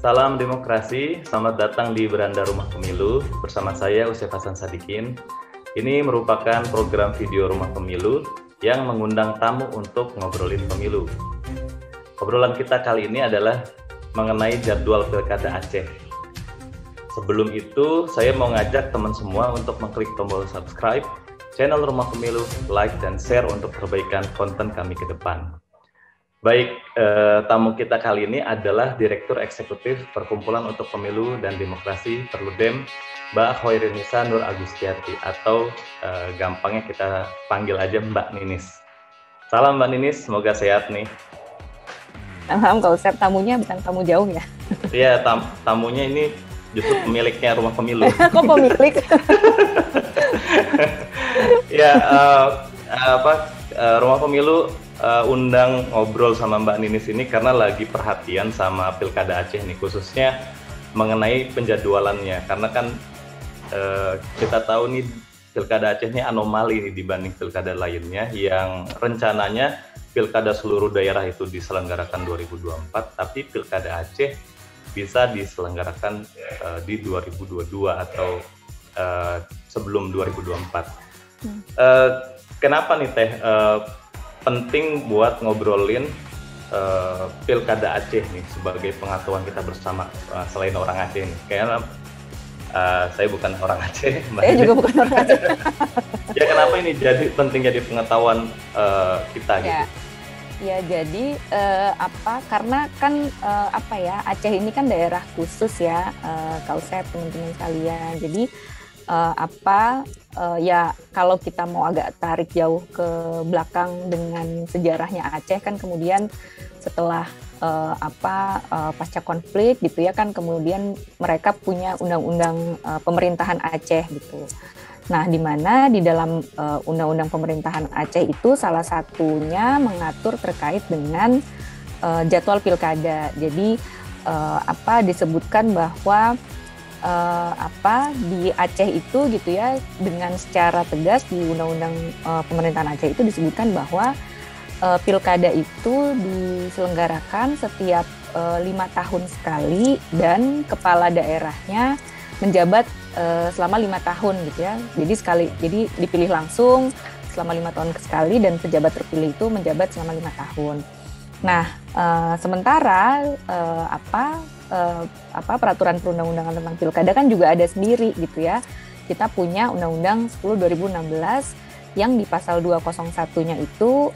Salam demokrasi, selamat datang di Beranda Rumah Pemilu bersama saya Usef Hasan Sadikin. Ini merupakan program video Rumah Pemilu yang mengundang tamu untuk ngobrolin pemilu. Obrolan kita kali ini adalah mengenai jadwal Pilkada Aceh. Sebelum itu, saya mau ngajak teman semua untuk mengklik tombol subscribe channel Rumah Pemilu, like dan share untuk perbaikan konten kami ke depan. Baik, tamu kita kali ini adalah Direktur Eksekutif Perkumpulan untuk Pemilu dan Demokrasi Perludem, Mbak Hoirinisa Nur Agustiati, atau gampangnya kita panggil aja Mbak Ninis. Salam Mbak Ninis, semoga sehat nih. Salam, Kak Usep, tamunya bukan tamu jauh ya? Iya, tamunya ini justru pemiliknya Rumah Pemilu. Kok pemilik? Ya, Rumah Pemilu undang ngobrol sama Mbak Ninis ini karena lagi perhatian sama Pilkada Aceh nih, khususnya mengenai penjadwalannya. Karena kan kita tahu nih Pilkada Aceh ini anomali nih dibanding pilkada lainnya yang rencananya Pilkada seluruh daerah itu diselenggarakan 2024, tapi Pilkada Aceh bisa diselenggarakan di 2022 atau sebelum 2024. Kenapa nih Teh penting buat ngobrolin Pilkada Aceh nih sebagai pengetahuan kita bersama selain orang Aceh nih? Kayaknya saya bukan orang Aceh. Saya juga bukan orang Aceh. Ya kenapa ini penting jadi pengetahuan kita gitu? Ya jadi karena kan Aceh ini kan daerah khusus ya, Kak Usep, teman-teman sekalian. Jadi kalau kita mau agak tarik jauh ke belakang dengan sejarahnya Aceh kan, kemudian setelah pasca konflik gitu ya kan, kemudian mereka punya undang-undang pemerintahan Aceh gitu. Nah, di mana di dalam undang-undang pemerintahan Aceh itu salah satunya mengatur terkait dengan jadwal pilkada. Jadi disebutkan bahwa di Aceh itu gitu ya, dengan secara tegas di undang-undang pemerintahan Aceh itu disebutkan bahwa pilkada itu diselenggarakan setiap 5 tahun sekali dan kepala daerahnya menjabat selama 5 tahun gitu ya. Jadi dipilih langsung selama 5 tahun sekali dan pejabat terpilih itu menjabat selama 5 tahun. Nah, sementara peraturan perundang-undangan tentang pilkada kan juga ada sendiri gitu ya. Kita punya Undang-Undang 10 2016 yang di pasal 201-nya itu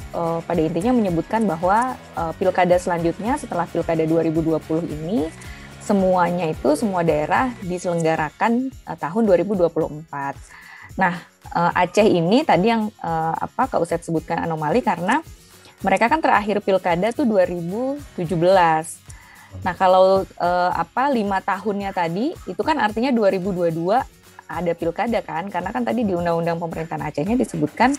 pada intinya menyebutkan bahwa pilkada selanjutnya setelah pilkada 2020 ini semua daerah diselenggarakan tahun 2024. Nah, Aceh ini tadi yang Kak Usep sebutkan anomali karena mereka kan terakhir pilkada tuh 2017. Nah, kalau 5 tahunnya tadi itu kan artinya 2022 ada pilkada kan, karena kan tadi di Undang-Undang Pemerintahan Acehnya disebutkan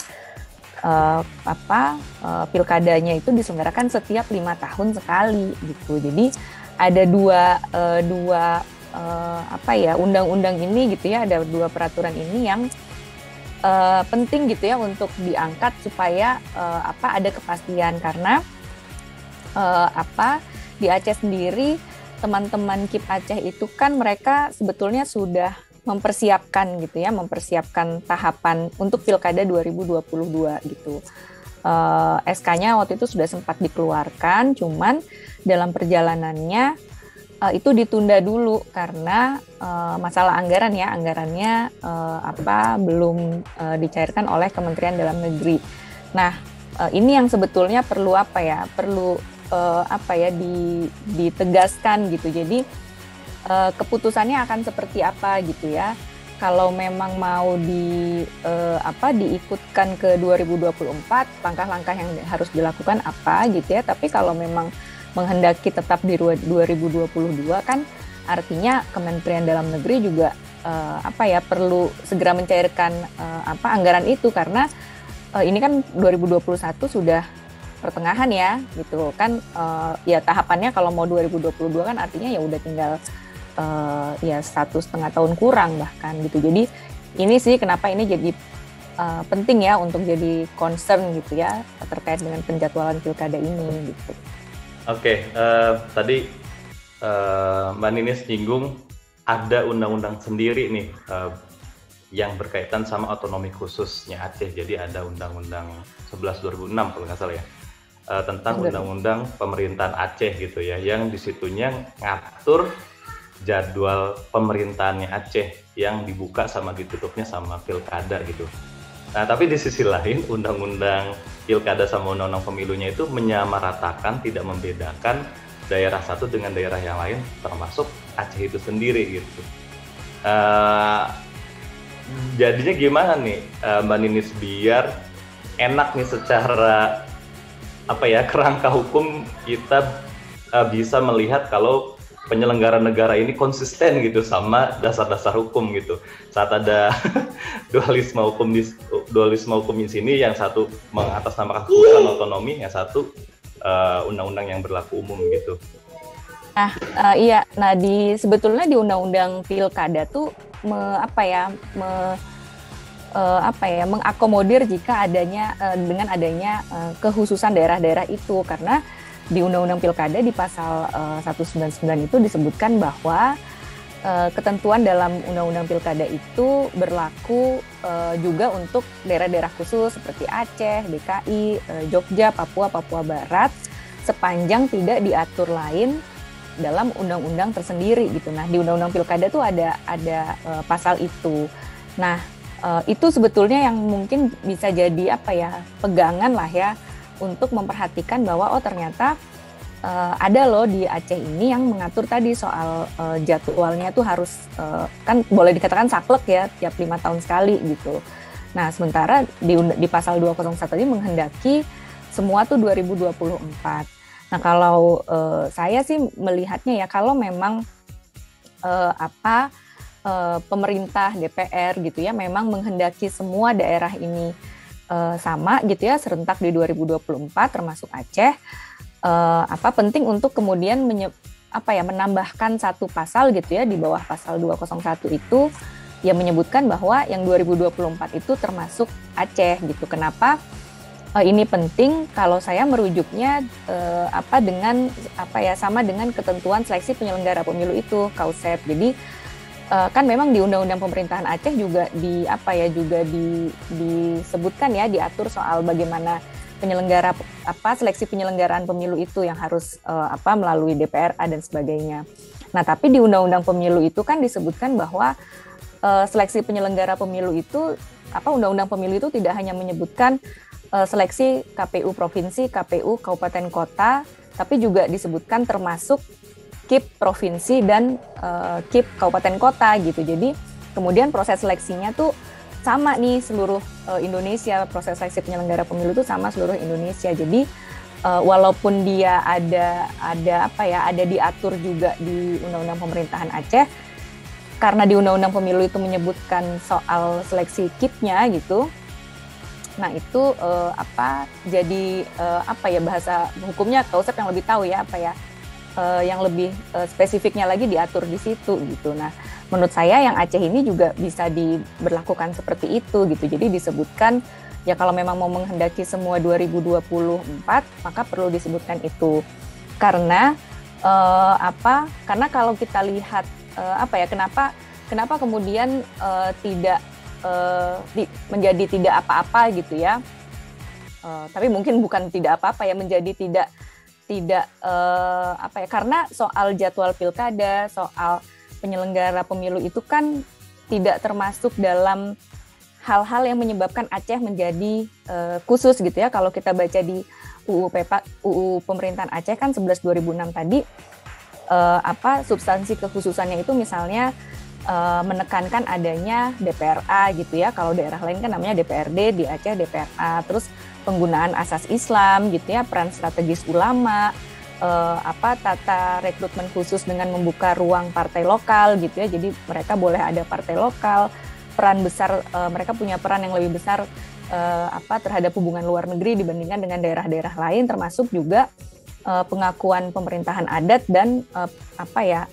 pilkadanya itu diselenggarakan setiap 5 tahun sekali gitu. Jadi ada dua undang-undang ini gitu ya, ada 2 peraturan ini yang penting gitu ya untuk diangkat supaya ada kepastian, karena di Aceh sendiri teman-teman KIP Aceh itu kan mereka sebetulnya sudah mempersiapkan tahapan untuk Pilkada 2022 gitu. SK-nya waktu itu sudah sempat dikeluarkan, cuman dalam perjalanannya itu ditunda dulu karena masalah anggarannya belum dicairkan oleh Kementerian Dalam Negeri. Nah, ini yang sebetulnya perlu ditegaskan gitu. Jadi keputusannya akan seperti apa gitu ya. Kalau memang mau diikutkan ke 2024, langkah-langkah yang harus dilakukan apa gitu ya. Tapi kalau memang menghendaki tetap di 2022 kan artinya Kementerian Dalam Negeri juga perlu segera mencairkan anggaran itu, karena ini kan 2021 sudah pertengahan ya gitu kan, tahapannya kalau mau 2022 kan artinya ya udah tinggal 1,5 tahun kurang bahkan gitu. Jadi ini sih kenapa ini jadi penting ya untuk jadi concern gitu ya terkait dengan penjadwalan pilkada ini gitu. Oke, tadi Mbak Ninis nyinggung ada undang-undang sendiri nih yang berkaitan sama otonomi khususnya Aceh. Jadi ada Undang-Undang 11 2006 kalau nggak salah ya, tentang Undang-Undang Pemerintahan Aceh gitu ya, yang disitunya ngatur jadwal pemerintahannya Aceh yang dibuka sama ditutupnya sama pilkada gitu. Nah, tapi di sisi lain Undang-Undang Pilkada sama Undang-Undang Pemilunya itu menyamaratakan, tidak membedakan daerah satu dengan daerah yang lain, termasuk Aceh itu sendiri gitu. Jadinya gimana nih Mbak Ninis biar enak nih secara kerangka hukum kita bisa melihat kalau penyelenggara negara ini konsisten gitu sama dasar-dasar hukum gitu. Saat ada dualisme hukum di sini, yang satu mengatasnamakan kehususan otonomi, yang satu undang-undang yang berlaku umum gitu. Nah, iya. Nah, sebetulnya di Undang-Undang Pilkada tuh mengakomodir jika dengan adanya kekhususan daerah-daerah itu, karena di Undang-Undang Pilkada di pasal 199 itu disebutkan bahwa ketentuan dalam Undang-Undang Pilkada itu berlaku juga untuk daerah-daerah khusus seperti Aceh, DKI, Jogja, Papua Barat, sepanjang tidak diatur lain dalam undang-undang tersendiri gitu. Nah, di Undang-Undang Pilkada tuh ada pasal itu. Nah, itu sebetulnya yang mungkin bisa jadi pegangan lah ya untuk memperhatikan bahwa ternyata ada loh di Aceh ini yang mengatur tadi soal jadwalnya tuh harus kan boleh dikatakan saklek ya, tiap 5 tahun sekali gitu. Nah, sementara di pasal 201 ini menghendaki semua tuh 2024. Nah, kalau saya sih melihatnya ya, kalau memang pemerintah DPR gitu ya memang menghendaki semua daerah ini sama gitu ya, serentak di 2024 termasuk Aceh, penting untuk kemudian menambahkan satu pasal gitu ya di bawah pasal 201 itu yang menyebutkan bahwa yang 2024 itu termasuk Aceh gitu. Kenapa ini penting? Kalau saya merujuknya sama dengan ketentuan seleksi penyelenggara pemilu itu, KAUSEP. Jadi kan memang di Undang-Undang Pemerintahan Aceh juga disebutkan ya, diatur soal bagaimana seleksi penyelenggaraan pemilu itu yang harus melalui DPRA dan sebagainya. Nah, tapi di Undang-Undang Pemilu itu kan disebutkan bahwa seleksi penyelenggara pemilu itu Undang-Undang Pemilu itu tidak hanya menyebutkan seleksi KPU provinsi, KPU kabupaten kota, tapi juga disebutkan termasuk KIP provinsi dan KIP kabupaten kota gitu. Jadi kemudian proses seleksinya tuh sama nih seluruh Indonesia, proses seleksi penyelenggara pemilu itu sama seluruh Indonesia. Jadi walaupun dia ada diatur juga di Undang-Undang Pemerintahan Aceh, karena di Undang-Undang Pemilu itu menyebutkan soal seleksi KIP-nya gitu. Nah, itu jadi bahasa hukumnya KAUSEP yang lebih tahu ya yang lebih spesifiknya lagi diatur di situ gitu. Nah, menurut saya yang Aceh ini juga bisa diberlakukan seperti itu gitu. Jadi disebutkan ya kalau memang mau menghendaki semua 2024 maka perlu disebutkan itu. Karena karena kalau kita lihat kenapa kemudian tidak menjadi tidak apa-apa gitu ya. Tapi mungkin bukan tidak apa-apa ya, menjadi tidak karena soal jadwal pilkada, soal penyelenggara pemilu itu kan tidak termasuk dalam hal-hal yang menyebabkan Aceh menjadi khusus gitu ya. Kalau kita baca di UU Pemerintahan Aceh kan 11 2006 tadi substansi kekhususannya itu misalnya menekankan adanya DPRA gitu ya. Kalau daerah lain kan namanya DPRD, di Aceh DPRA. Terus penggunaan asas Islam gitu ya, peran strategis ulama, tata rekrutmen khusus dengan membuka ruang partai lokal gitu ya. Jadi mereka boleh ada partai lokal, peran besar, mereka punya peran yang lebih besar terhadap hubungan luar negeri dibandingkan dengan daerah-daerah lain, termasuk juga pengakuan pemerintahan adat dan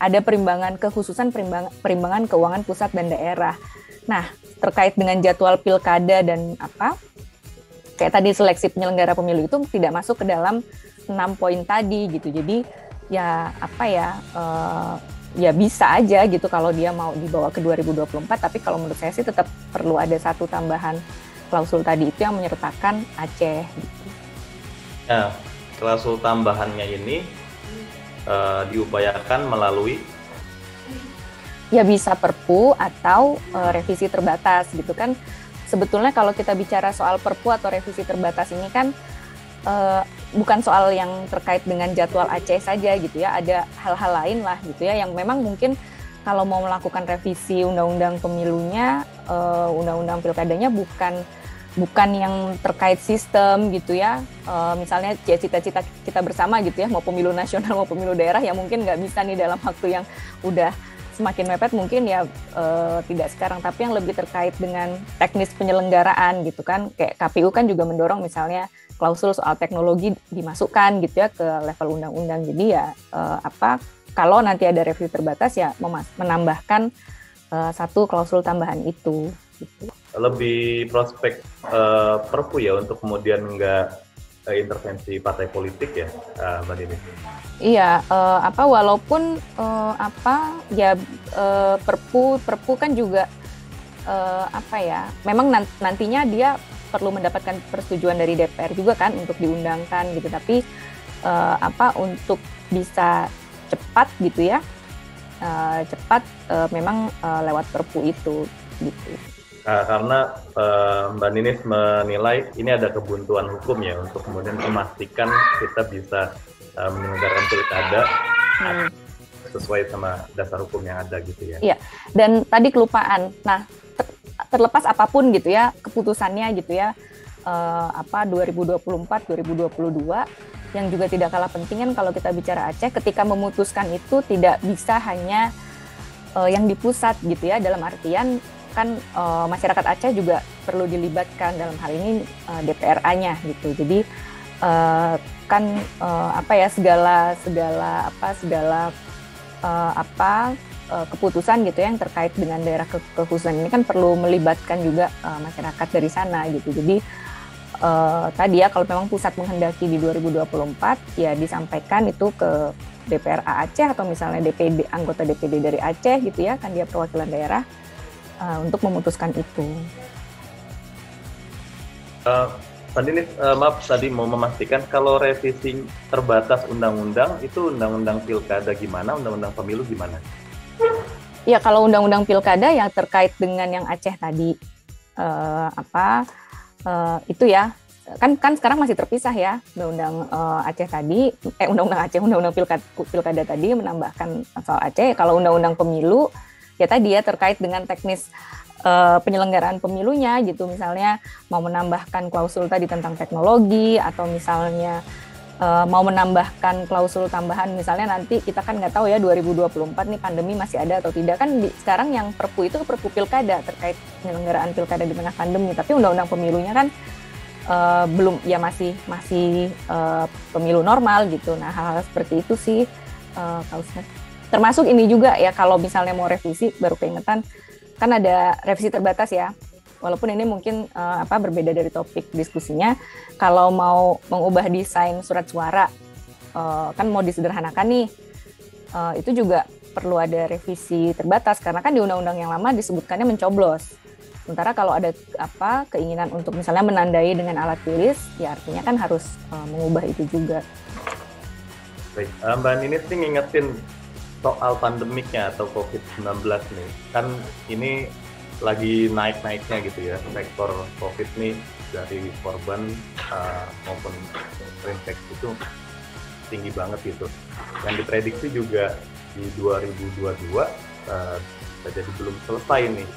ada perimbangan kekhususan, perimbangan keuangan pusat dan daerah. Nah, terkait dengan jadwal pilkada dan kayak tadi seleksi penyelenggara pemilu itu tidak masuk ke dalam 6 poin tadi gitu. Jadi ya apa ya, ya bisa aja gitu kalau dia mau dibawa ke 2024, tapi kalau menurut saya sih tetap perlu ada satu tambahan klausul tadi itu yang menyertakan Aceh gitu. Nah, klausul tambahannya ini diupayakan melalui Ya bisa Perpu atau revisi terbatas gitu kan. Sebetulnya kalau kita bicara soal Perpu atau revisi terbatas ini kan bukan soal yang terkait dengan jadwal Aceh saja gitu ya, ada hal-hal lain lah gitu ya yang memang mungkin kalau mau melakukan revisi undang-undang pemilunya, undang-undang pilkadanya bukan yang terkait sistem gitu ya, misalnya cita-cita kita bersama gitu ya, mau pemilu nasional mau pemilu daerah ya mungkin nggak bisa nih dalam waktu yang udah semakin mepet mungkin ya, tidak sekarang, tapi yang lebih terkait dengan teknis penyelenggaraan gitu kan, kayak KPU kan juga mendorong misalnya klausul soal teknologi dimasukkan gitu ya ke level undang-undang. Jadi ya kalau nanti ada revisi terbatas ya menambahkan satu klausul tambahan itu. Gitu. Lebih prospek Perpu ya untuk kemudian nggak intervensi partai politik ya, Mbak Dini. Iya, walaupun Perpu kan juga memang nantinya dia perlu mendapatkan persetujuan dari DPR juga kan untuk diundangkan gitu, tapi untuk bisa cepat gitu ya, memang lewat Perpu itu gitu. Karena Mbak Ninis menilai ini ada kebuntuan hukum ya untuk kemudian memastikan kita bisa menyelenggarakan pilkada sesuai sama dasar hukum yang ada gitu ya. Iya, dan tadi kelupaan. Nah, terlepas apapun gitu ya keputusannya gitu ya, 2024, 2022, yang juga tidak kalah penting kan kalau kita bicara Aceh, ketika memutuskan itu tidak bisa hanya yang di pusat gitu ya, dalam artian kan masyarakat Aceh juga perlu dilibatkan dalam hal ini DPRA-nya gitu. Jadi segala keputusan gitu yang terkait dengan daerah kekhususan ini kan perlu melibatkan juga masyarakat dari sana gitu. Jadi tadi ya kalau memang pusat menghendaki di 2024 ya disampaikan itu ke DPRA Aceh atau misalnya anggota DPD dari Aceh gitu ya, kan dia perwakilan daerah untuk memutuskan itu. Tadi maaf tadi mau memastikan kalau revisi terbatas undang-undang itu undang-undang pilkada gimana, undang-undang pemilu gimana? Ya kalau undang-undang pilkada yang terkait dengan yang Aceh tadi itu ya kan sekarang masih terpisah ya, undang-undang Aceh tadi, undang-undang pilkada tadi menambahkan soal Aceh. Kalau undang-undang pemilu ya tadi ya terkait dengan teknis penyelenggaraan pemilunya gitu, misalnya mau menambahkan klausul tadi tentang teknologi atau misalnya mau menambahkan klausul tambahan, misalnya nanti kita kan nggak tahu ya 2024 nih pandemi masih ada atau tidak kan, sekarang yang Perpu itu Perpu pilkada terkait penyelenggaraan pilkada di tengah pandemi, tapi undang-undang pemilunya kan belum ya, masih pemilu normal gitu. Nah hal-hal seperti itu sih termasuk ini juga ya, kalau misalnya mau revisi baru keingetan kan ada revisi terbatas ya, walaupun ini mungkin berbeda dari topik diskusinya. Kalau mau mengubah desain surat suara kan mau disederhanakan nih, itu juga perlu ada revisi terbatas karena kan di undang-undang yang lama disebutkannya mencoblos. Sementara kalau ada keinginan untuk misalnya menandai dengan alat tulis, ya artinya kan harus mengubah itu juga. Baik, Mbak Ninis nih ngingetin soal pandemiknya atau COVID-19 nih, kan ini lagi naik-naiknya gitu ya, sektor COVID nih dari korban maupun terinfeksi itu tinggi banget gitu. Yang diprediksi juga di 2022 jadi belum selesai nih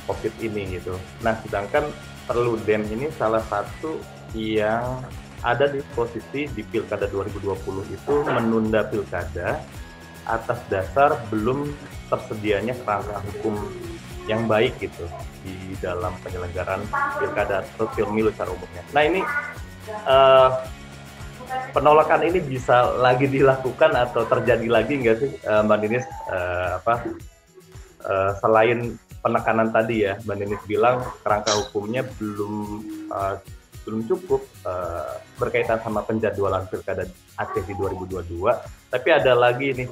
COVID ini gitu. Nah, sedangkan Perludem ini salah satu yang ada di posisi di Pilkada 2020 itu menunda Pilkada atas dasar belum tersedianya kerangka hukum yang baik gitu di dalam penyelenggaraan Pilkada atau pemilu secara umumnya. Nah ini penolakan ini bisa lagi dilakukan atau terjadi lagi nggak sih Mbak Ninis? Selain penekanan tadi ya, Mbak Ninis bilang kerangka hukumnya belum belum cukup berkaitan sama penjadwalan Pilkada Aceh di 2022, tapi ada lagi nih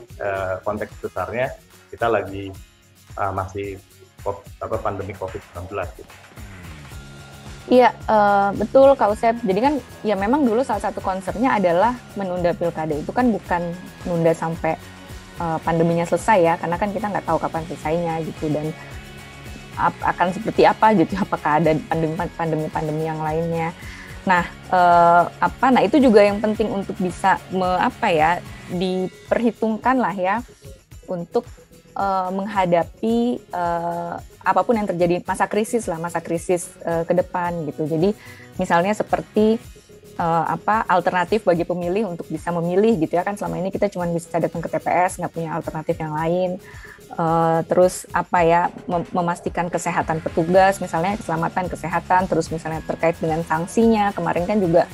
konteks besarnya kita lagi masih pandemi COVID-19 gitu. Iya, betul Kak Usep. Jadi kan ya memang dulu salah satu concern-nya adalah menunda pilkada itu kan bukan menunda sampai pandeminya selesai ya, karena kan kita nggak tahu kapan selesainya gitu dan akan seperti apa gitu, apakah ada pandemi yang lainnya. Nah, nah itu juga yang penting untuk bisa diperhitungkan lah ya untuk menghadapi apapun yang terjadi, masa krisis ke depan gitu. Jadi misalnya seperti alternatif bagi pemilih untuk bisa memilih gitu ya, kan selama ini kita cuma bisa datang ke TPS, nggak punya alternatif yang lain. Terus memastikan kesehatan petugas, misalnya keselamatan kesehatan, terus misalnya terkait dengan sanksinya, kemarin kan juga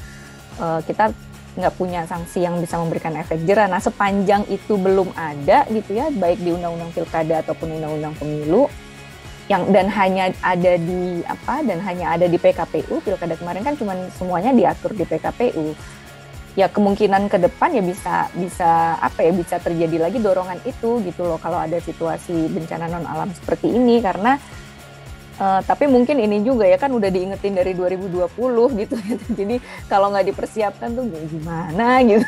kita nggak punya sanksi yang bisa memberikan efek jera. Nah, sepanjang itu belum ada gitu ya, baik di Undang-Undang Pilkada ataupun Undang-Undang Pemilu dan hanya ada di PKPU, pilkada kemarin kan cuma semuanya diatur di PKPU. Ya kemungkinan ke depan ya bisa terjadi lagi dorongan itu gitu loh kalau ada situasi bencana non alam seperti ini, karena tapi mungkin ini juga ya kan udah diingetin dari 2020 gitu. Jadi kalau nggak dipersiapkan tuh gimana gitu.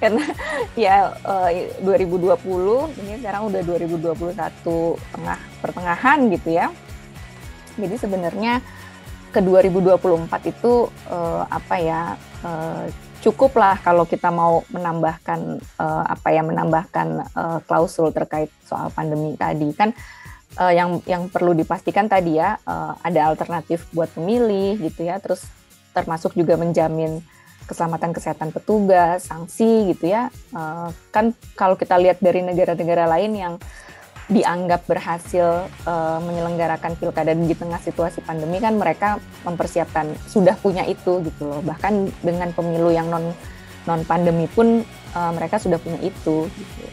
Karena ya 2020 ini sekarang udah 2021 pertengahan gitu ya. Jadi sebenarnya ke 2024 itu cukuplah kalau kita mau menambahkan klausul terkait soal pandemi tadi kan. Yang perlu dipastikan tadi ya, ada alternatif buat pemilih gitu ya, terus termasuk juga menjamin keselamatan kesehatan petugas, sanksi gitu ya. Kan kalau kita lihat dari negara-negara lain yang dianggap berhasil menyelenggarakan pilkada di tengah situasi pandemi kan mereka mempersiapkan, sudah punya itu gitu loh. Bahkan dengan pemilu yang non pandemi pun mereka sudah punya itu gitu.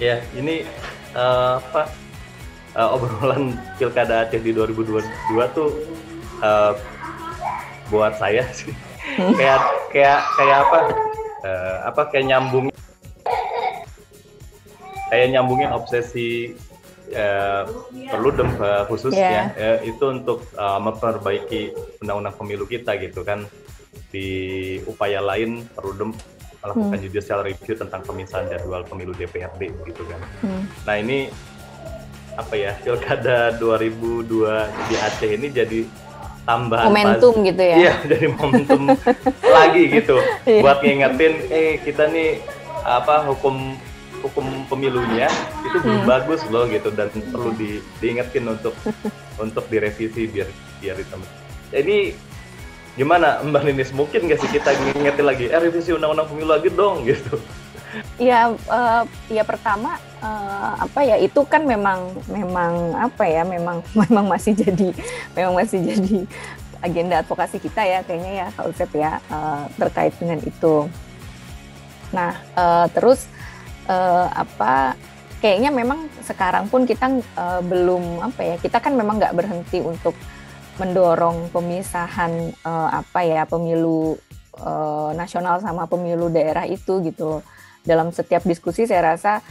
Ya, ini obrolan Pilkada Aceh di 2022 tuh buat saya sih kayak nyambungin obsesi Perludem khususnya itu untuk memperbaiki undang-undang pemilu kita gitu kan. Di upaya lain Perludem melakukan judicial review tentang pemisahan jadwal pemilu DPRD gitu kan. Nah ini Pilkada 2002 di Aceh ini jadi tambahan momentum gitu ya. Iya, jadi momentum lagi gitu buat ngingetin kita nih hukum pemilunya itu belum bagus loh gitu, dan perlu diingetin untuk direvisi biar ditambah. Ini gimana Mbak Ninis, mungkin nggak sih kita ngingetin lagi revisi undang-undang pemilu lagi dong gitu? Ya pertama itu kan memang masih jadi agenda advokasi kita ya kayaknya ya Kak Usep ya, terkait dengan itu. Nah terus kayaknya memang sekarang pun kita kita kan memang nggak berhenti untuk mendorong pemisahan pemilu nasional sama pemilu daerah itu gitu loh. Dalam setiap diskusi saya rasa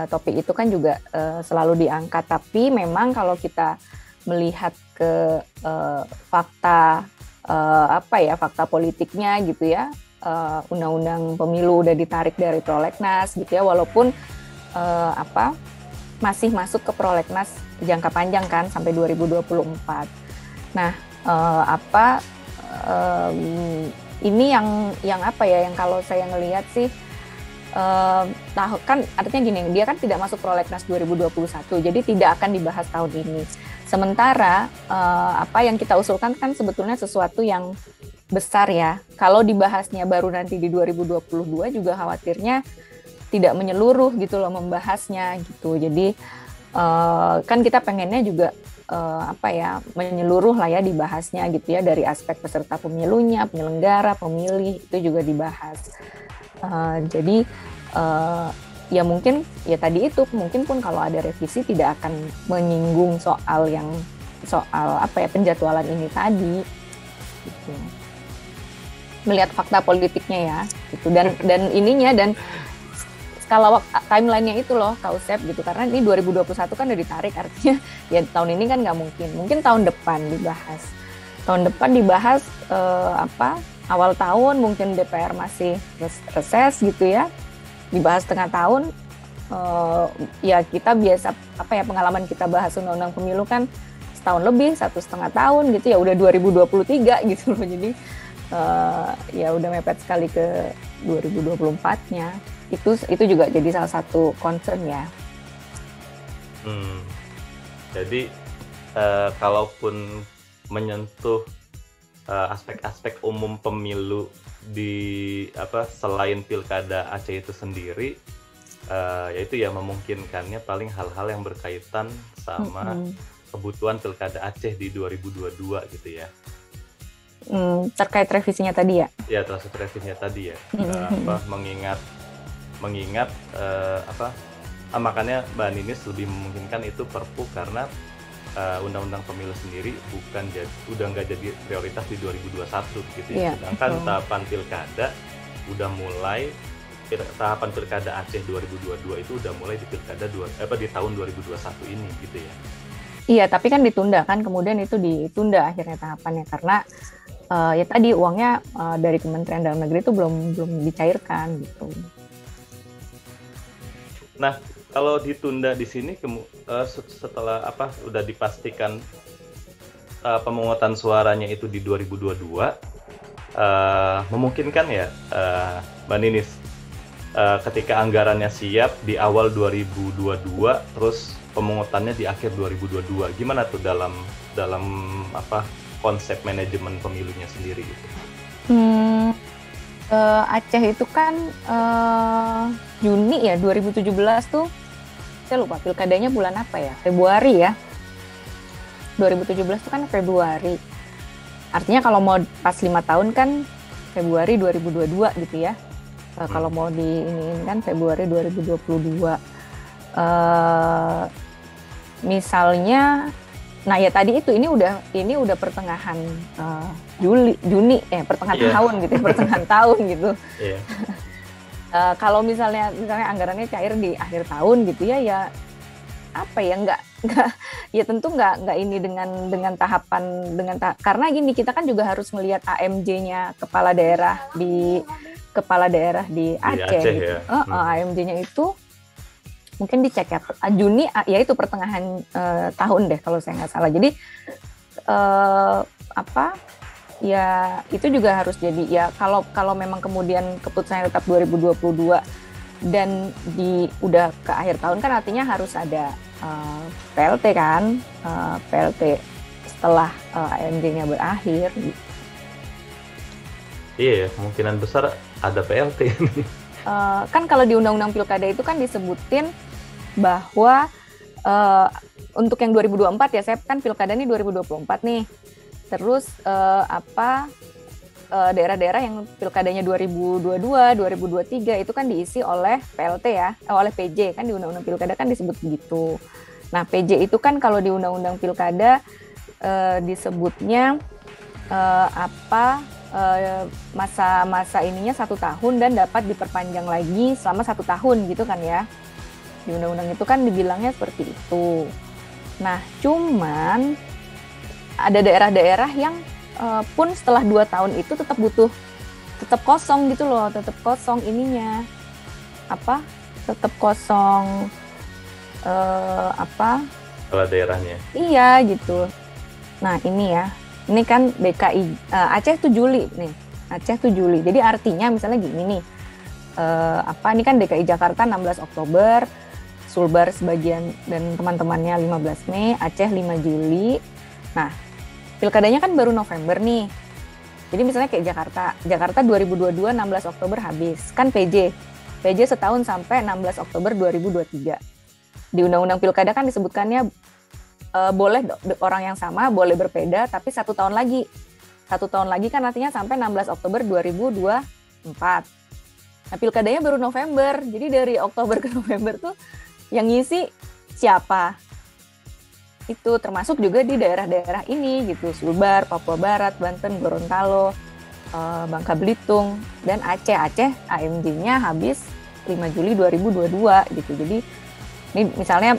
topik itu kan juga selalu diangkat, tapi memang kalau kita melihat ke fakta politiknya gitu ya, undang-undang pemilu udah ditarik dari prolegnas gitu ya, walaupun masih masuk ke prolegnas jangka panjang kan sampai 2024. Nah, ini yang kalau saya ngelihat sih, kan artinya gini, dia kan tidak masuk prolegnas 2021, jadi tidak akan dibahas tahun ini. Sementara yang kita usulkan kan sebetulnya sesuatu yang besar ya. Kalau dibahasnya baru nanti di 2022 juga khawatirnya tidak menyeluruh gitu loh membahasnya gitu. Jadi kan kita pengennya juga menyeluruh lah ya dibahasnya gitu ya, dari aspek peserta pemilunya, penyelenggara, pemilih itu juga dibahas. Jadi ya mungkin ya tadi itu mungkin pun kalau ada revisi tidak akan menyinggung soal penjadwalan ini tadi. gitu. Melihat fakta politiknya ya, gitu. Dan ininya dan skala timeline-nya itu loh, Kak Usep gitu. Karena ini 2021 kan udah ditarik, artinya ya tahun ini kan nggak mungkin. Mungkin tahun depan dibahas. Tahun depan dibahas awal tahun mungkin DPR masih reses gitu ya. Dibahas tengah tahun. Ya kita biasa pengalaman kita bahas undang-undang pemilu kan setahun lebih, 1,5 tahun gitu ya, udah 2023 gitu loh. Jadi ya udah mepet sekali ke 2024-nya. Itu juga jadi salah satu concern ya. Jadi kalaupun menyentuh aspek-aspek umum pemilu di selain pilkada Aceh itu sendiri, yaitu ya memungkinkannya paling hal-hal yang berkaitan sama kebutuhan pilkada Aceh di 2022 gitu ya. Terkait revisinya tadi ya? Ya, terkait revisinya tadi ya. Mengingat makanya Mbak Ninis lebih memungkinkan itu Perpu karena undang-undang pemilu sendiri udah nggak jadi prioritas di 2021 gitu ya. Sedangkan tahapan pilkada udah mulai, tahapan pilkada Aceh 2022 itu udah mulai di pilkada di tahun 2021 ini gitu ya. Iya, tapi kan ditunda kan, kemudian itu ditunda akhirnya tahapannya karena ya tadi uangnya dari Kementerian Dalam Negeri itu belum dicairkan gitu. Nah, kalau ditunda di sini setelah udah dipastikan pemungutan suaranya itu di 2022, memungkinkan ya Mbak Ninis ketika anggarannya siap di awal 2022 terus pemungutannya di akhir 2022, gimana tuh dalam konsep manajemen pemilunya sendiri gitu? Aceh itu kan Juni ya 2017 tuh, saya lupa pilkadanya bulan apa ya, Februari ya, 2017 tuh kan Februari, artinya kalau mau pas 5 tahun kan Februari 2022 gitu ya. Kalau mau diiniin kan Februari 2022. Misalnya, nah ya tadi itu ini udah pertengahan Juni pertengahan tahun gitu ya, pertengahan tahun gitu. Kalau misalnya anggarannya cair di akhir tahun gitu ya nggak ya tentu nggak ini dengan tahapan karena gini, kita kan juga harus melihat AMJ-nya kepala daerah di Aceh gitu. Ya. AMJ-nya itu mungkin dicek ya Juni ya, itu pertengahan tahun deh kalau saya nggak salah. Jadi ya itu juga harus jadi ya, kalau memang kemudian keputusannya tetap 2022 dan udah ke akhir tahun kan artinya harus ada PLT kan, PLT setelah AMJ-nya berakhir. Iya, kemungkinan besar ada PLT. Kan kalau di Undang-Undang Pilkada itu kan disebutin bahwa untuk yang 2024 ya, saya kan pilkada ini 2024 nih. Terus daerah-daerah yang pilkadanya 2022, 2023 itu kan diisi oleh PLT ya, oleh PJ kan, di Undang-Undang Pilkada kan disebut begitu. Nah, PJ itu kan kalau di Undang-Undang Pilkada disebutnya masa ininya 1 tahun dan dapat diperpanjang lagi selama 1 tahun gitu kan ya. Di undang-undang itu kan dibilangnya seperti itu. Nah, cuman ada daerah-daerah yang pun setelah 2 tahun itu tetap kosong gitu loh, tetap kosong ininya. Tetap kosong Kepala daerahnya. Iya gitu. Nah, ini ya. Ini kan DKI Aceh tuh Juli nih. Aceh tuh Juli. Jadi artinya misalnya gini nih. Ini kan DKI Jakarta 16 Oktober, Sulbar sebagian dan teman-temannya 15 Mei, Aceh 5 Juli. Nah, pilkadanya kan baru November nih. Jadi misalnya kayak Jakarta 2022 16 Oktober habis. Kan PJ setahun sampai 16 Oktober 2023. Di Undang-Undang Pilkada kan disebutkannya boleh orang yang sama, boleh berbeda, tapi 1 tahun lagi. 1 tahun lagi kan artinya sampai 16 Oktober 2024. Nah, pilkadanya baru November. Jadi dari Oktober ke November tuh yang ngisi siapa? itu termasuk juga di daerah-daerah ini gitu, Sulbar, Papua Barat, Banten, Gorontalo, Bangka Belitung, dan Aceh. Aceh AMJ-nya habis 5 Juli 2022 gitu. Jadi ini misalnya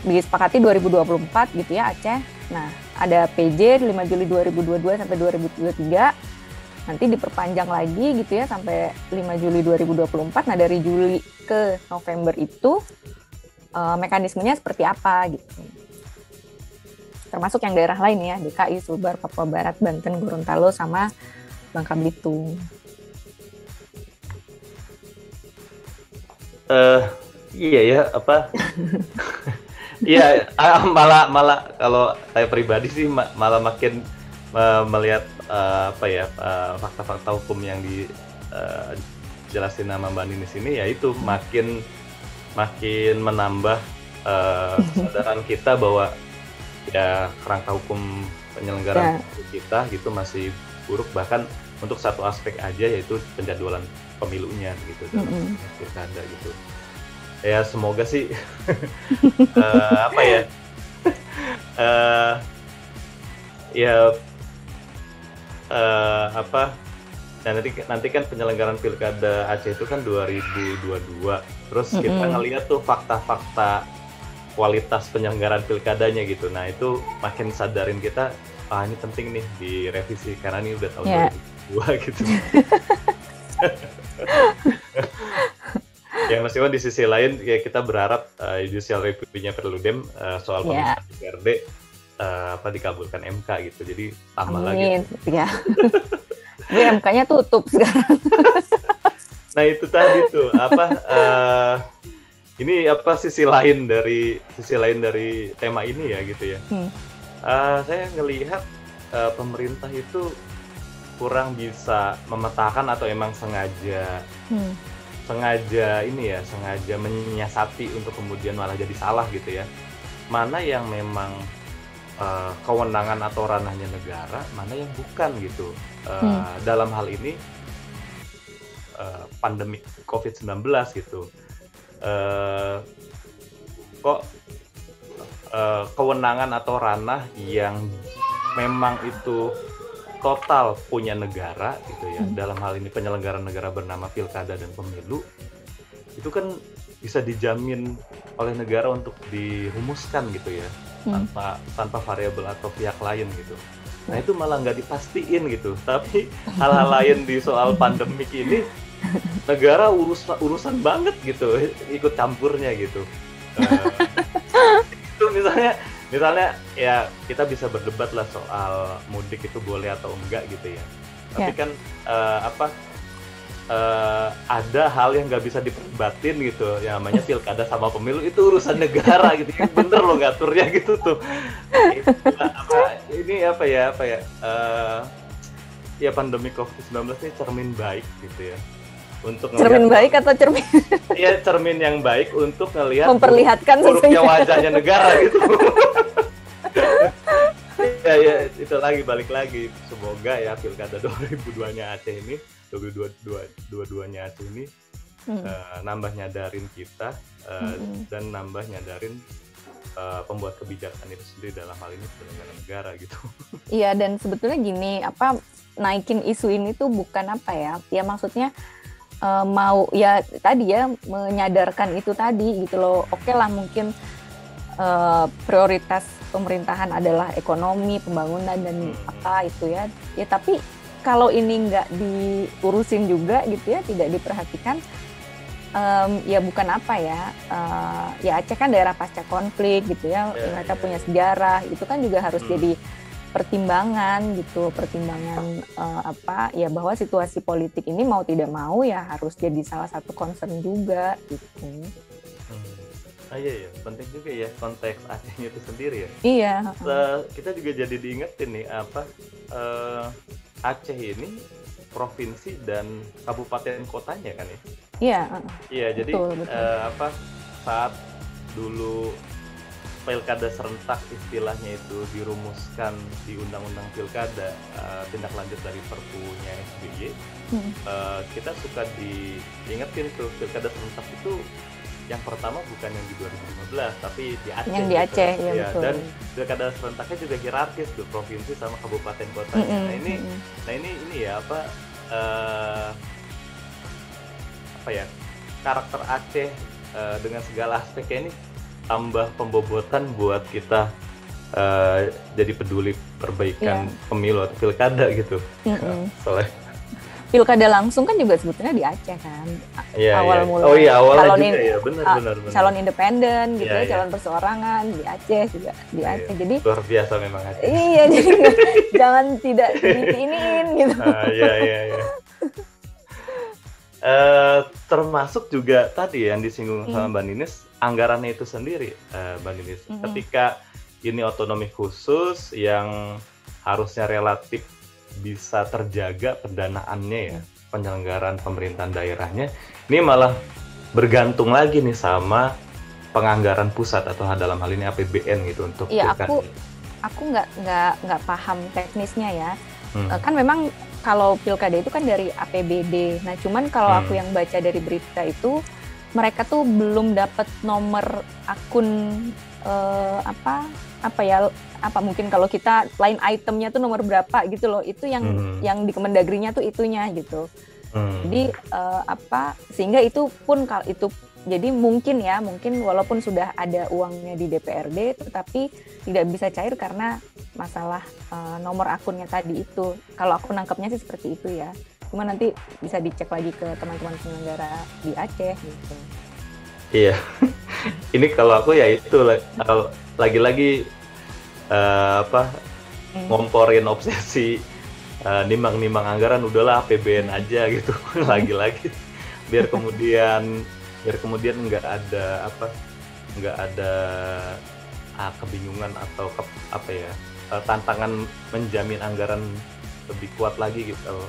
disepakati 2024 gitu ya Aceh. Nah, ada PJ 5 Juli 2022 sampai 2023. Nanti diperpanjang lagi gitu ya sampai 5 Juli 2024. Nah, dari Juli ke November itu mekanismenya seperti apa gitu. Termasuk yang daerah lain ya, DKI, Sulbar, Papua Barat, Banten, Gorontalo, sama Bangka Belitung. Iya ya, apa? Iya, malah kalau saya pribadi sih malah makin melihat fakta-fakta hukum yang dijelasin sama Mbak Nini sini, ya itu makin menambah kesadaran kita bahwa ya kerangka hukum penyelenggaraan kita gitu masih buruk, bahkan untuk satu aspek aja, yaitu penjadwalan pemilunya gitu dalam pilkada gitu. Ya semoga sih nanti kan penyelenggaraan pilkada Aceh itu kan 2022. Terus kita ngelihat tuh fakta-fakta kualitas penyelenggaraan pilkadanya gitu. Nah, itu makin sadarin kita, ini penting nih direvisi karena ini udah tahun 2022 gitu. Ya meskipun di sisi lain ya kita berharap judicial review-nya Perludem soal pemilihan DPRD dikabulkan MK gitu. Jadi tambah lagi. Ya. Tapi MK-nya tutup sekarang. Nah, itu tadi tuh ini sisi lain dari tema ini ya gitu ya. Saya ngelihat pemerintah itu kurang bisa memetakan atau emang sengaja menyiasati untuk kemudian malah jadi salah gitu ya. Mana yang memang kewenangan atau ranahnya negara, mana yang bukan gitu. Dalam hal ini pandemi COVID-19 gitu. Kewenangan atau ranah yang memang itu total punya negara gitu ya, dalam hal ini penyelenggaraan negara bernama pilkada dan pemilu, itu kan bisa dijamin oleh negara untuk dirumuskan gitu ya, tanpa variabel atau pihak lain gitu. Nah itu malah nggak dipastiin gitu, tapi hal-hal lain di soal pandemik ini negara urusan banget gitu, ikut campurnya gitu. Itu misalnya ya kita bisa berdebat lah soal mudik itu boleh atau enggak gitu ya. Tapi kan ada hal yang nggak bisa diperdebatin gitu, yang namanya pilkada sama pemilu itu urusan negara gitu. Bener loh ngaturnya gitu tuh. Ya pandemi COVID-19 ini cermin baik gitu ya. Untuk cermin baik atau cermin? Iya, cermin yang baik untuk ngelihat memperlihatkan buruknya wajahnya negara gitu. ya itu balik lagi. Semoga ya pilkada 2022-nya Aceh ini, 2022-nya Aceh ini nambah nyadarin kita dan nambah nyadarin pembuat kebijakan itu sendiri, dalam hal ini penyelenggara negara gitu. Iya, dan sebetulnya gini, naikin isu ini tuh bukan ya maksudnya mau ya tadi ya menyadarkan itu tadi gitu loh. Oke lah, mungkin prioritas pemerintahan adalah ekonomi, pembangunan dan itu ya. Ya tapi kalau ini nggak diurusin juga gitu ya, tidak diperhatikan, ya bukan ya Aceh kan daerah pasca konflik gitu ya, mereka punya sejarah, itu kan juga harus jadi pertimbangan ya bahwa situasi politik ini mau tidak mau ya harus jadi salah satu concern juga gitu. Iya, penting juga ya konteks Acehnya itu sendiri ya. Iya. Kita juga jadi diingetin nih Aceh ini provinsi dan kabupaten kotanya kan ya. Iya. Iya, jadi betul. Saat dulu pilkada serentak istilahnya itu dirumuskan di Undang-Undang Pilkada, tindak lanjut dari Perpunya SBY, kita suka diingetin tuh pilkada serentak itu yang pertama bukan yang di 2015 tapi di Aceh. Yang di Aceh, gitu. ya, Ya, betul. dan pilkada serentaknya juga hierarkis tuh, provinsi sama kabupaten kotanya. Nah ini ya apa ya, karakter Aceh dengan segala aspeknya ini tambah pembobotan buat kita jadi peduli perbaikan pemilu atau pilkada gitu. Soalnya pilkada langsung kan juga sebetulnya di Aceh kan, awal mulai. Oh iya, awalnya juga ya, benar. Calon independen gitu Iya, ya, calon perseorangan di Aceh juga di Aceh. Jadi luar biasa memang Aceh. Iya, jadi jangan tidak diiniin gitu. Iya. Termasuk juga tadi yang disinggung sama Mbak Ninis, anggarannya itu sendiri, Mbak Ninis. Ketika ini otonomi khusus yang harusnya relatif bisa terjaga pendanaannya ya, penyelenggaraan pemerintahan daerahnya, ini malah bergantung lagi nih sama penganggaran pusat atau dalam hal ini APBN gitu untuk pilkada. Aku nggak paham teknisnya ya. Kan memang kalau pilkada itu kan dari APBD. Nah, cuman kalau aku yang baca dari berita itu, mereka tuh belum dapat nomor akun mungkin kalau kita line itemnya tuh nomor berapa gitu loh. Itu yang di Kemendagrinya tuh itunya gitu. Jadi sehingga itu pun kalau itu jadi mungkin walaupun sudah ada uangnya di DPRD tetapi tidak bisa cair karena masalah nomor akunnya tadi itu. Kalau aku nangkepnya sih seperti itu ya. Cuma nanti bisa dicek lagi ke teman-teman penyelenggara di Aceh gitu. Iya. Ini kalau aku ya itu lagi-lagi ngomporin obsesi nimbang-nimbang anggaran, udahlah APBN aja gitu. Lagi-lagi biar kemudian nggak ada kebingungan atau tantangan menjamin anggaran lebih kuat lagi gitu,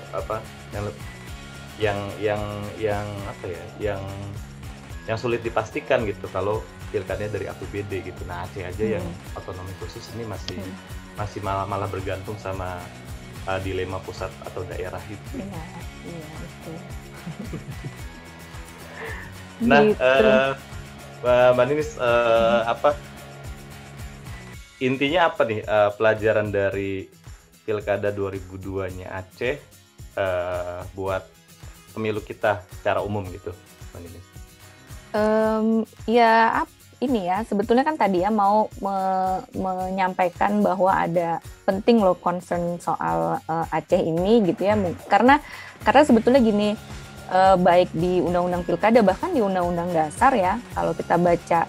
yang sulit dipastikan gitu kalau pilkadanya dari APBD gitu. Nah, Aceh aja yang otonomi khusus ini masih malah bergantung sama dilema pusat atau daerah itu. Iya betul. Nah, Mbak Ninis, intinya apa nih pelajaran dari pilkada 2002-nya Aceh buat pemilu kita secara umum gitu, Mbak Ninis? Ini ya sebetulnya kan tadi ya mau menyampaikan bahwa ada penting loh concern soal Aceh ini gitu ya, karena sebetulnya gini, baik di undang-undang pilkada bahkan di undang-undang dasar ya, kalau kita baca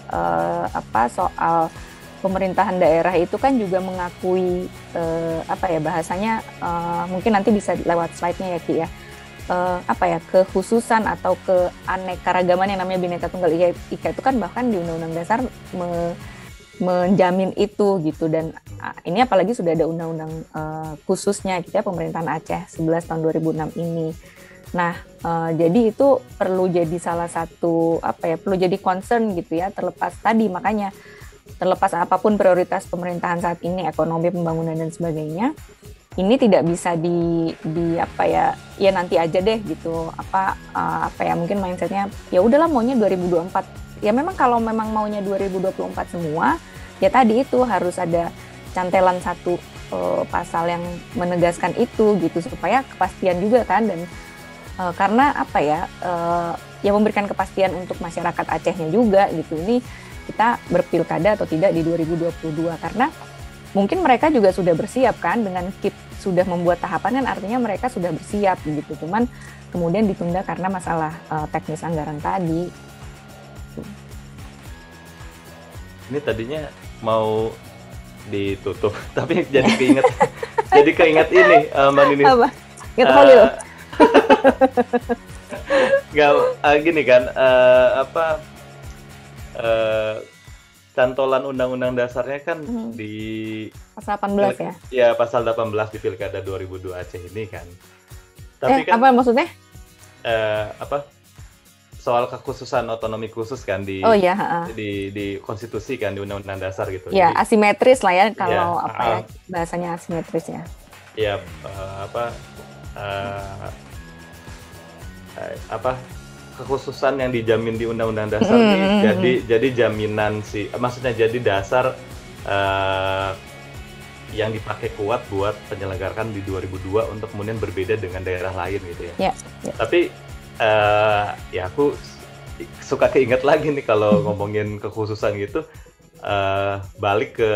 soal pemerintahan daerah itu kan juga mengakui bahasanya mungkin nanti bisa lewat slide-nya ya Ki ya, kekhususan atau keanekaragaman yang namanya Bhinneka Tunggal Ika itu kan bahkan di Undang-Undang Dasar menjamin itu gitu. Dan ini apalagi sudah ada undang-undang khususnya gitu ya, pemerintahan Aceh 11 tahun 2006 ini. Nah, jadi itu perlu jadi salah satu perlu jadi concern gitu ya, terlepas apapun prioritas pemerintahan saat ini, ekonomi, pembangunan dan sebagainya, ini tidak bisa ya nanti aja deh gitu, mungkin mindsetnya ya udahlah maunya 2024. Ya memang kalau memang maunya 2024 semua, ya tadi itu harus ada cantelan satu pasal yang menegaskan itu gitu, supaya kepastian juga kan, dan karena memberikan kepastian untuk masyarakat Acehnya juga gitu. Ini kita berpilkada atau tidak di 2022, karena mungkin mereka juga sudah bersiap kan, dengan KIP sudah membuat tahapan kan, artinya mereka sudah bersiap gitu. Cuman kemudian ditunda karena masalah teknis anggaran tadi. Ini tadinya mau ditutup, tapi jadi keinget ini Mbak Ninis. Apa? Nggak tahu loh. Gini kan, cantolan undang-undang dasarnya kan di pasal 18 ya? Ya, pasal 18 di Pilkada 2002 Aceh ini kan. Tapi apa maksudnya? Soal kekhususan otonomi khusus kan di konstitusi kan, di undang-undang dasar gitu. Ya, jadi, asimetris lah ya kalau bahasanya asimetris ya. Ya, kekhususan yang dijamin di Undang-Undang Dasar ini jadi jaminan maksudnya jadi dasar yang dipakai kuat buat penyelenggaraan di 2002 untuk kemudian berbeda dengan daerah lain gitu ya. Tapi ya aku suka keinget lagi nih kalau ngomongin kekhususan gitu, balik ke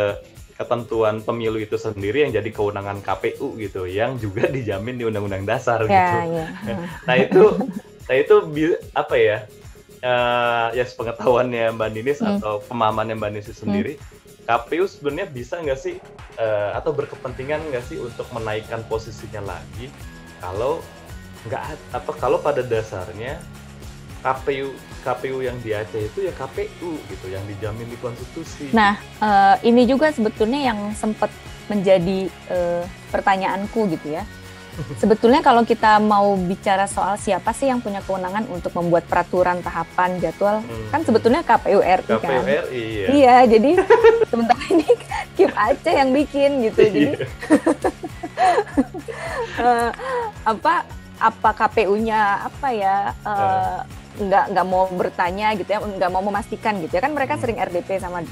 ketentuan pemilu itu sendiri yang jadi kewenangan KPU gitu, yang juga dijamin di Undang-Undang Dasar gitu. Nah itu apa ya? Ya sepengetahuannya Mbak Ninis atau pemahamannya Mbak Ninis sendiri, KPU sebenarnya bisa nggak sih atau berkepentingan nggak sih untuk menaikkan posisinya lagi kalau kalau pada dasarnya KPU yang di Aceh itu ya KPU gitu, yang dijamin di konstitusi. Nah, ini juga sebetulnya yang sempat menjadi pertanyaanku gitu ya. Sebetulnya kalau kita mau bicara soal siapa sih yang punya kewenangan untuk membuat peraturan, tahapan, jadwal, kan sebetulnya KPU RI kan. KPU RI, iya. Iya, jadi sementara ini KIP Aceh yang bikin gitu. Jadi apa KPU-nya apa ya? Nggak mau bertanya gitu ya, nggak mau memastikan gitu ya, kan mereka sering RDP sama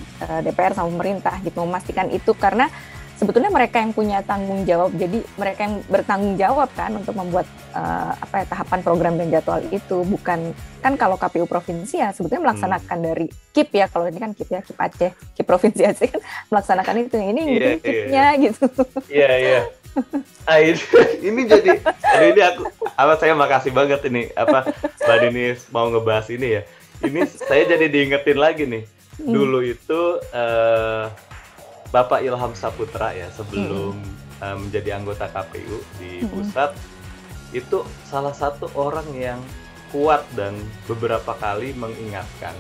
DPR sama pemerintah gitu, memastikan itu karena sebetulnya mereka yang punya tanggung jawab, jadi mereka yang bertanggung jawab kan untuk membuat tahapan program dan jadwal itu, bukan kan kalau KPU provinsi ya sebetulnya melaksanakan dari KIP ya, kalau ini kan KIP ya, KIP Aceh, KIP provinsi Aceh kan melaksanakan itu, ini KIP-nya gitu. Iya. Ini jadi ini saya makasih banget ini Mbak Ninis mau ngebahas ini ya. Ini saya jadi diingetin lagi nih. Dulu itu Bapak Ilham Saputra ya, sebelum menjadi anggota KPU di pusat, itu salah satu orang yang kuat dan beberapa kali mengingatkan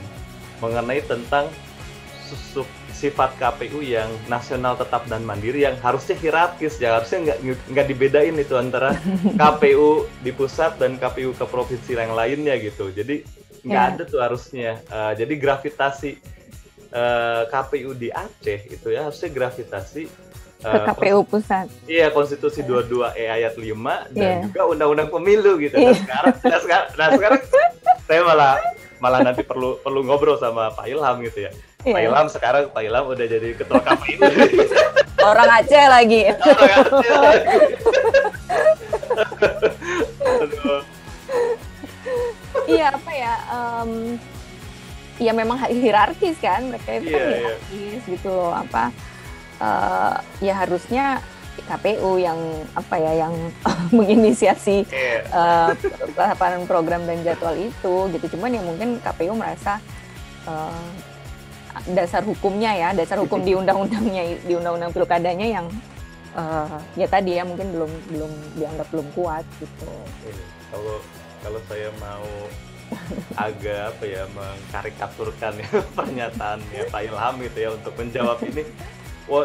mengenai tentang sifat KPU yang nasional tetap dan mandiri, yang harusnya hierarkis ya, harusnya nggak dibedain itu antara KPU di pusat dan KPU ke provinsi yang lainnya gitu. Jadi nggak ada tuh harusnya. Jadi gravitasi KPU di Aceh itu ya harusnya gravitasi ke KPU pusat. Iya, Konstitusi 22E ayat 5 dan juga Undang-Undang Pemilu gitu. Nah sekarang saya malah nanti perlu ngobrol sama Pak Ilham gitu ya. Pak Ilham sekarang udah jadi ketua KPU. Orang Aceh lagi. Iya ya memang hierarkis kan, mereka itu kan hierarkis gitu loh, ya harusnya KPU yang yang menginisiasi tahapan program dan jadwal itu gitu. Cuman ya mungkin KPU merasa dasar hukum di undang-undangnya, di undang-undang pilkadanya yang ya tadi ya mungkin belum dianggap belum kuat gitu. Kalau saya mau agak mengkarikaturkan ya pernyataannya Pak Ilham gitu ya untuk menjawab ini,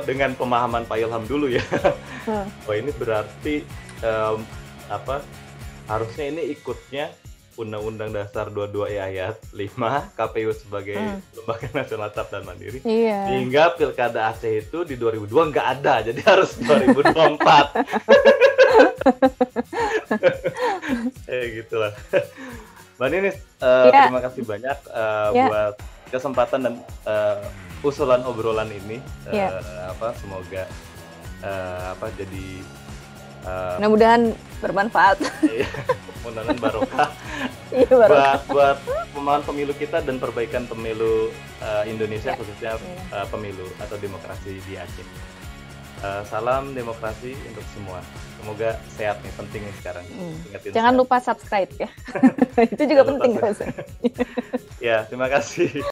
dengan pemahaman Pak Ilham dulu ya. Ini berarti harusnya ini ikutnya Undang-Undang Dasar 22E ayat 5, KPU sebagai lembaga nasional tetap dan mandiri. Hingga Pilkada Aceh itu di 2002 nggak ada, jadi harus 2024. Gitulah. Mbak Ninis, terima kasih banyak buat kesempatan dan usulan obrolan ini. Semoga jadi mudah-mudahan bermanfaat. Mudah-mudahan barokah buat pemahaman pemilu kita dan perbaikan pemilu Indonesia, khususnya pemilu atau demokrasi di Aceh. Salam demokrasi untuk semua. Semoga sehat nih, penting nih sekarang. Jangan lupa subscribe ya. Itu juga penting. Ya, terima kasih.